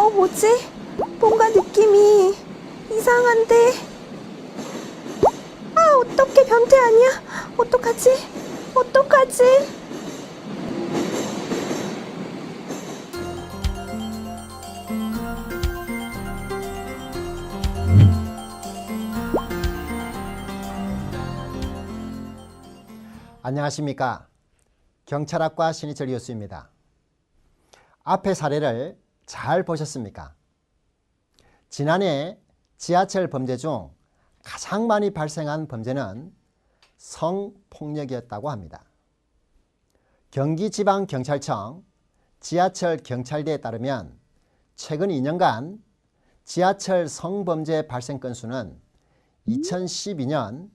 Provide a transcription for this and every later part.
뭐지? 뭔가 느낌이 이상한데. 아, 어떡해, 변태 아니야? 어떡하지? 어떡하지? 안녕하십니까. 경찰학과 신희철 교수입니다. 앞의 사례를 잘 보셨습니까? 지난해 지하철 범죄 중 가장 많이 발생한 범죄는 성폭력이었다고 합니다. 경기지방경찰청 지하철 경찰대에 따르면 최근 2년간 지하철 성범죄 발생 건수는 2012년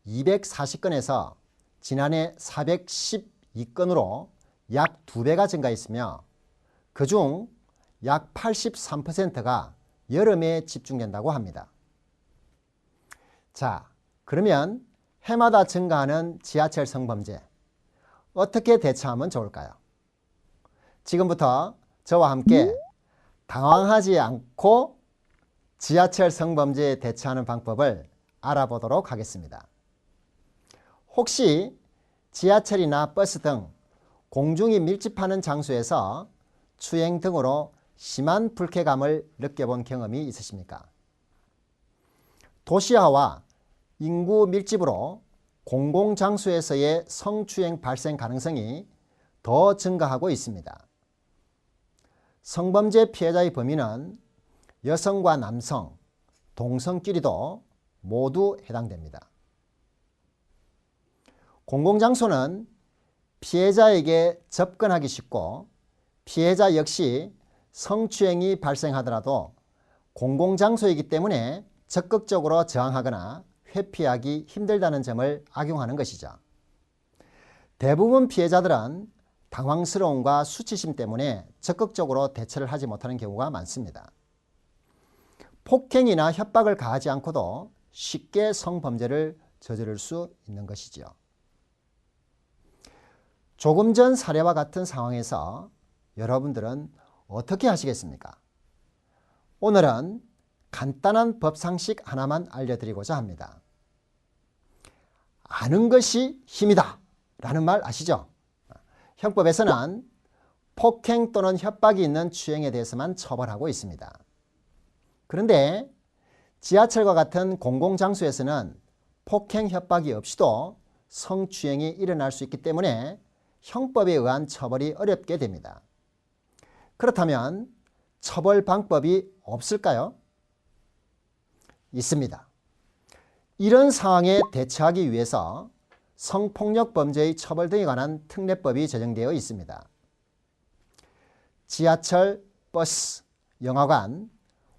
240건에서 지난해 412건으로 약 2배가 증가했으며 그중 약 83%가 여름에 집중된다고 합니다. 자, 그러면 해마다 증가하는 지하철 성범죄 어떻게 대처하면 좋을까요? 지금부터 저와 함께 당황하지 않고 지하철 성범죄에 대처하는 방법을 알아보도록 하겠습니다. 혹시 지하철이나 버스 등 공중이 밀집하는 장소에서 추행 등으로 심한 불쾌감을 느껴본 경험이 있으십니까? 도시화와 인구 밀집으로 공공장소에서의 성추행 발생 가능성이 더 증가하고 있습니다. 성범죄 피해자의 범위는 여성과 남성, 동성끼리도 모두 해당됩니다. 공공장소는 피해자에게 접근하기 쉽고 피해자 역시 성추행이 발생하더라도 공공장소이기 때문에 적극적으로 저항하거나 회피하기 힘들다는 점을 악용하는 것이죠. 대부분 피해자들은 당황스러움과 수치심 때문에 적극적으로 대처를 하지 못하는 경우가 많습니다. 폭행이나 협박을 가하지 않고도 쉽게 성범죄를 저지를 수 있는 것이죠. 조금 전 사례와 같은 상황에서 여러분들은 어떻게 하시겠습니까? 오늘은 간단한 법상식 하나만 알려드리고자 합니다. 아는 것이 힘이다 라는 말 아시죠? 형법에서는 폭행 또는 협박이 있는 추행에 대해서만 처벌하고 있습니다. 그런데 지하철과 같은 공공장소에서는 폭행 협박이 없이도 성추행이 일어날 수 있기 때문에 형법에 의한 처벌이 어렵게 됩니다. 그렇다면 처벌 방법이 없을까요? 있습니다. 이런 상황에 대처하기 위해서 성폭력 범죄의 처벌 등에 관한 특례법이 제정되어 있습니다. 지하철, 버스, 영화관,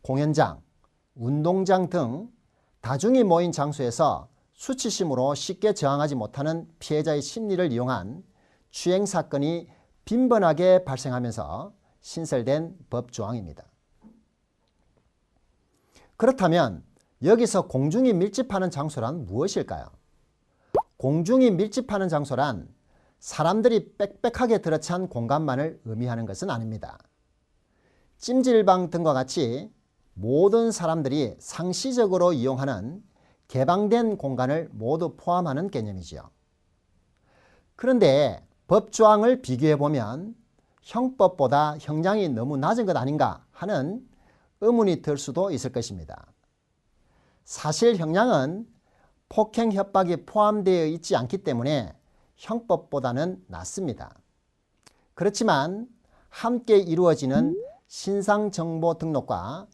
공연장, 운동장 등 다중이 모인 장소에서 수치심으로 쉽게 저항하지 못하는 피해자의 심리를 이용한 추행 사건이 빈번하게 발생하면서 신설된 법조항입니다. 그렇다면 여기서 공중이 밀집하는 장소란 무엇일까요? 공중이 밀집하는 장소란 사람들이 빽빽하게 들어찬 공간만을 의미하는 것은 아닙니다. 찜질방 등과 같이 모든 사람들이 상시적으로 이용하는 개방된 공간을 모두 포함하는 개념이지요. 그런데 법조항을 비교해보면 형법보다 형량이 너무 낮은 것 아닌가 하는 의문이 들 수도 있을 것입니다. 사실 형량은 폭행 협박이 포함되어 있지 않기 때문에 형법보다는 낮습니다. 그렇지만 함께 이루어지는 신상정보 등록과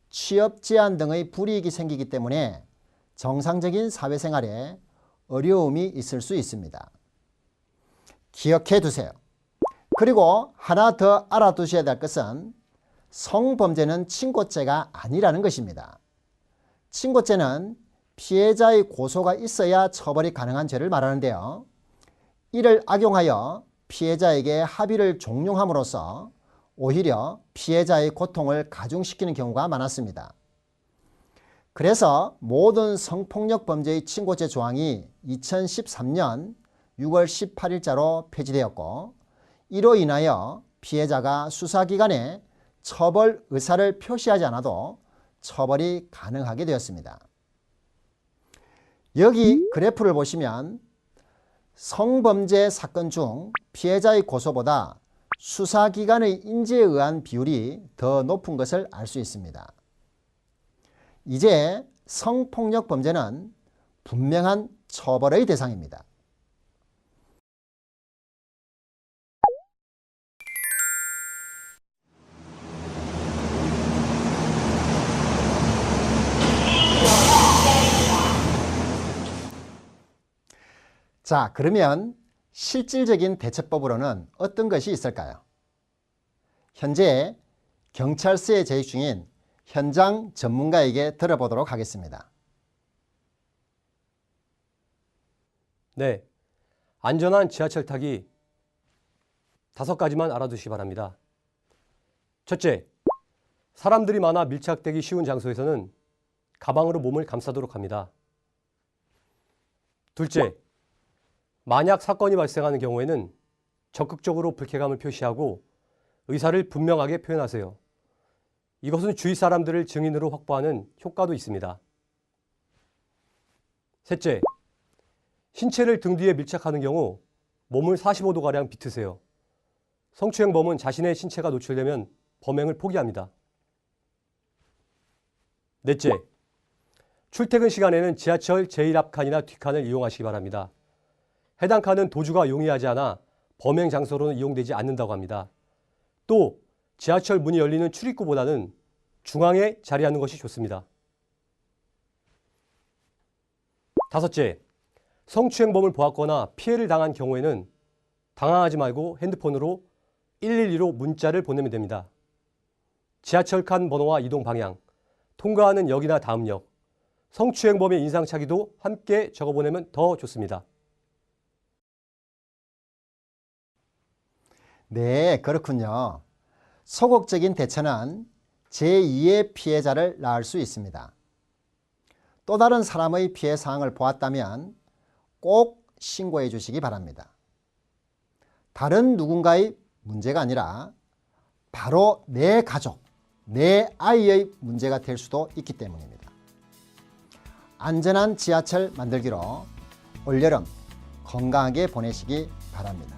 취업 제한 등의 불이익이 생기기 때문에 정상적인 사회생활에 어려움이 있을 수 있습니다. 기억해 두세요. 그리고 하나 더 알아두셔야 될 것은 성범죄는 친고죄가 아니라는 것입니다. 친고죄는 피해자의 고소가 있어야 처벌이 가능한 죄를 말하는데요. 이를 악용하여 피해자에게 합의를 종용함으로써 오히려 피해자의 고통을 가중시키는 경우가 많았습니다. 그래서 모든 성폭력 범죄의 친고죄 조항이 2013년 6월 18일자로 폐지되었고 이로 인하여 피해자가 수사기관에 처벌 의사를 표시하지 않아도 처벌이 가능하게 되었습니다. 여기 그래프를 보시면 성범죄 사건 중 피해자의 고소보다 수사기관의 인지에 의한 비율이 더 높은 것을 알 수 있습니다. 이제 성폭력 범죄는 분명한 처벌의 대상입니다. 자, 그러면 실질적인 대처법으로는 어떤 것이 있을까요? 현재 경찰서에 재직 중인 현장 전문가에게 들어보도록 하겠습니다. 네, 안전한 지하철 타기 5가지만 알아두시기 바랍니다. 첫째, 사람들이 많아 밀착되기 쉬운 장소에서는 가방으로 몸을 감싸도록 합니다. 둘째, 만약 사건이 발생하는 경우에는 적극적으로 불쾌감을 표시하고 의사를 분명하게 표현하세요. 이것은 주위 사람들을 증인으로 확보하는 효과도 있습니다. 셋째, 신체를 등 뒤에 밀착하는 경우 몸을 45도가량 비트세요. 성추행범은 자신의 신체가 노출되면 범행을 포기합니다. 넷째, 출퇴근 시간에는 지하철 제일 앞 칸이나 뒷칸을 이용하시기 바랍니다. 해당 칸은 도주가 용이하지 않아 범행 장소로는 이용되지 않는다고 합니다. 또 지하철 문이 열리는 출입구보다는 중앙에 자리하는 것이 좋습니다. 다섯째, 성추행범을 보았거나 피해를 당한 경우에는 당황하지 말고 핸드폰으로 112로 문자를 보내면 됩니다. 지하철 칸 번호와 이동 방향, 통과하는 역이나 다음 역, 성추행범의 인상착의도 함께 적어보내면 더 좋습니다. 네, 그렇군요. 소극적인 대처는 제2의 피해자를 낳을 수 있습니다. 또 다른 사람의 피해 사항을 보았다면 꼭 신고해 주시기 바랍니다. 다른 누군가의 문제가 아니라 바로 내 가족, 내 아이의 문제가 될 수도 있기 때문입니다. 안전한 지하철 만들기로 올여름 건강하게 보내시기 바랍니다.